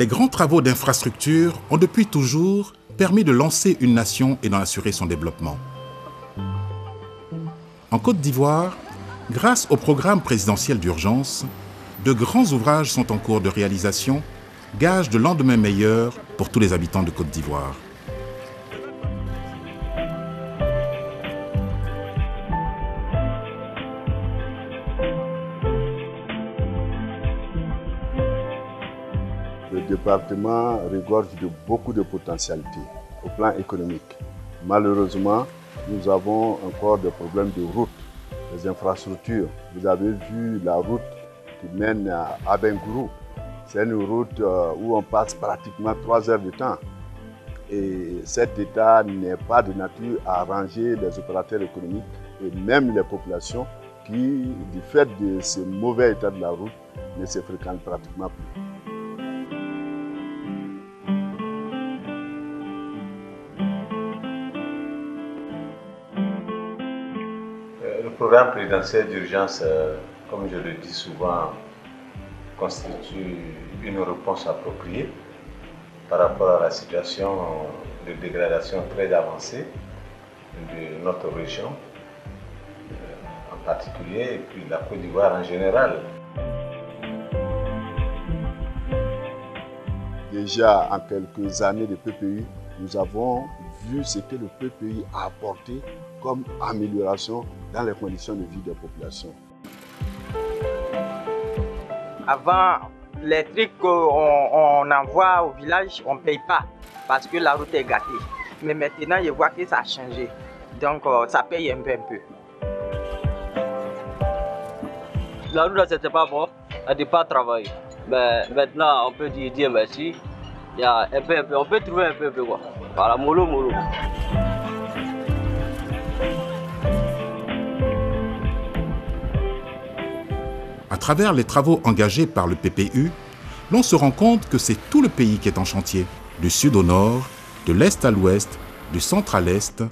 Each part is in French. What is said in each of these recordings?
Les grands travaux d'infrastructure ont depuis toujours permis de lancer une nation et d'en assurer son développement. En Côte d'Ivoire, grâce au programme présidentiel d'urgence, de grands ouvrages sont en cours de réalisation, gage de lendemain meilleur pour tous les habitants de Côte d'Ivoire. Le département regorge de beaucoup de potentialités au plan économique. Malheureusement, nous avons encore des problèmes de route, des infrastructures. Vous avez vu la route qui mène à Abengourou. C'est une route où on passe pratiquement 3 heures de temps. Et cet état n'est pas de nature à arranger les opérateurs économiques et même les populations qui, du fait de ce mauvais état de la route, ne se fréquentent pratiquement plus. Le programme présidentiel d'urgence, comme je le dis souvent, constitue une réponse appropriée par rapport à la situation de dégradation très avancée de notre région, en particulier, et puis la Côte d'Ivoire en général. Déjà en quelques années de PPU, nous avons vu ce que le PPU a apporté comme amélioration dans les conditions de vie des populations. Avant, les trucs qu'on envoie au village, on ne paye pas parce que la route est gâtée. Mais maintenant, je vois que ça a changé. Donc, ça paye un peu. La route, c'était pas bon. Elle n'était pas travaillée. Mais maintenant, on peut dire merci. Il y a un peu. On peut trouver un peu quoi. Voilà, mollo. À travers les travaux engagés par le PPU, l'on se rend compte que c'est tout le pays qui est en chantier, du sud au nord, de l'est à l'ouest, du centre à l'est.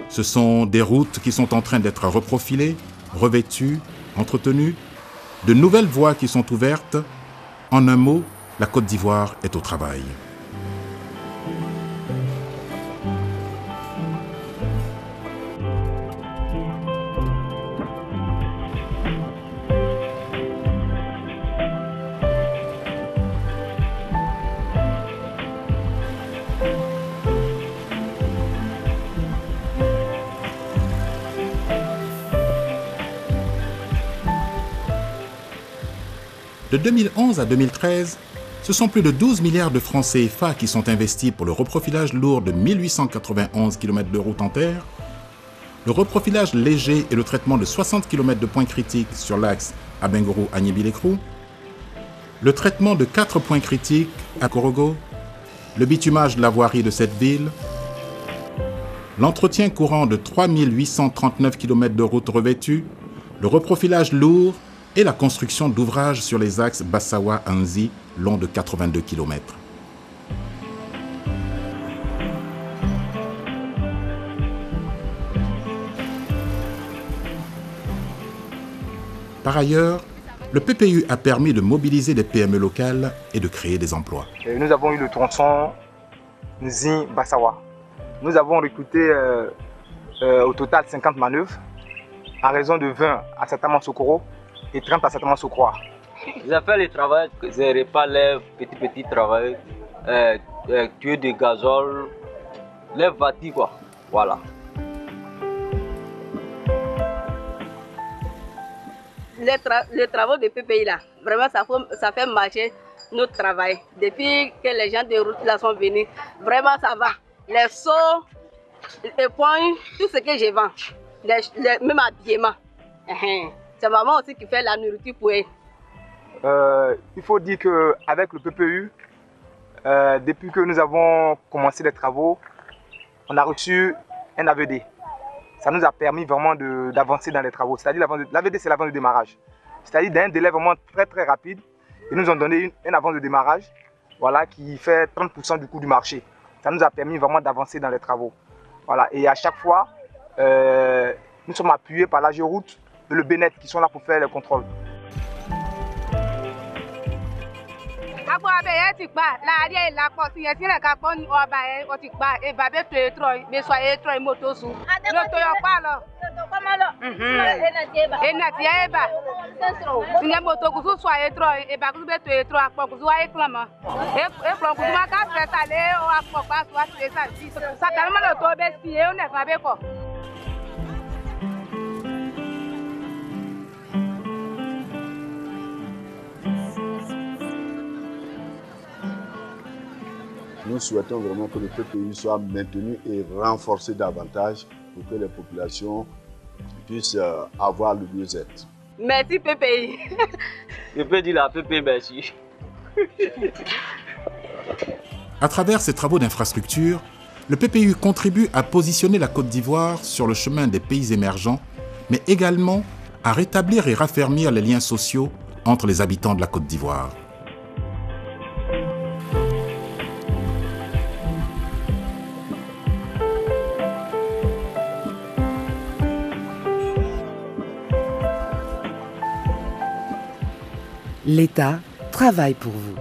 Ce sont des routes qui sont en train d'être reprofilées, revêtues, entretenues, de nouvelles voies qui sont ouvertes. En un mot, la Côte d'Ivoire est au travail. De 2011 à 2013, ce sont plus de 12 milliards de francs CFA qui sont investis pour le reprofilage lourd de 1891 km de route en terre, le reprofilage léger et le traitement de 60 km de points critiques sur l'axe Abengourou-Agnébi-Lécrou, le traitement de 4 points critiques à Korogo, le bitumage de la voirie de cette ville, l'entretien courant de 3839 km de routes revêtues, le reprofilage lourd et la construction d'ouvrages sur les axes Bassawa-Anzi, long de 82 km. Par ailleurs, le PPU a permis de mobiliser des PME locales et de créer des emplois. Nous avons eu le tronçon Nzi-Bassawa. Nous avons recruté au total 50 manœuvres à raison de 20 à Satama-Sokoro et 30 à Satama-Sokroa. Ils ont fait le travail, c'est pas les petits travail, tuer des gazole, les vati quoi, voilà. Les travaux de PPI là, vraiment ça fait marcher notre travail. Depuis que les gens de route là sont venus, vraiment ça va. Les seaux, les points, tout ce que je vends, même habillement. C'est maman aussi qui fait la nourriture pour eux. Il faut dire qu'avec le PPU, depuis que nous avons commencé les travaux, on a reçu un AVD. Ça nous a permis vraiment d'avancer dans les travaux. C'est-à-dire l'AVD, c'est l'avance de démarrage. C'est-à-dire d'un délai vraiment très rapide. Ils nous ont donné une avance de démarrage, voilà, qui fait 30% du coût du marché. Ça nous a permis vraiment d'avancer dans les travaux. Voilà. Et à chaque fois, nous sommes appuyés par l'AGEROUTE et le BNET qui sont là pour faire les contrôles. yẹn ti gbà láàárín ẹ̀ lápọ̀ tí yẹn ti rẹ̀ ká pọ́ ní ọba yẹn ó ti gbà ìbá bẹ́ẹ̀ tó ètò ẹ̀ sọ ètò ẹ̀ mọ́tò sùn ló tó yọ pa lọ. Ena ti eba. Singa moto kusu swa ètò eba kusu bẹ́ẹ̀ tó ètò àpọ̀ kusu wáyé kílọ̀mọ́. Èpọ̀ kusu máa ká fẹ́ ta lé o àpọ̀ pa swa ti sa sí. Sàkàlì mọ́lẹ̀ tó bẹ́ẹ̀ sí ẹ̀ ó nẹ̀ fà bẹ́ẹ̀ kọ̀. Nous souhaitons vraiment que le PPI soit maintenu et renforcé davantage pour que les populations puissent avoir le mieux-être. Merci PPI. Je peux dire à PPI merci. À travers ces travaux d'infrastructure, le PPU contribue à positionner la Côte d'Ivoire sur le chemin des pays émergents, mais également à rétablir et raffermir les liens sociaux entre les habitants de la Côte d'Ivoire. L'État travaille pour vous.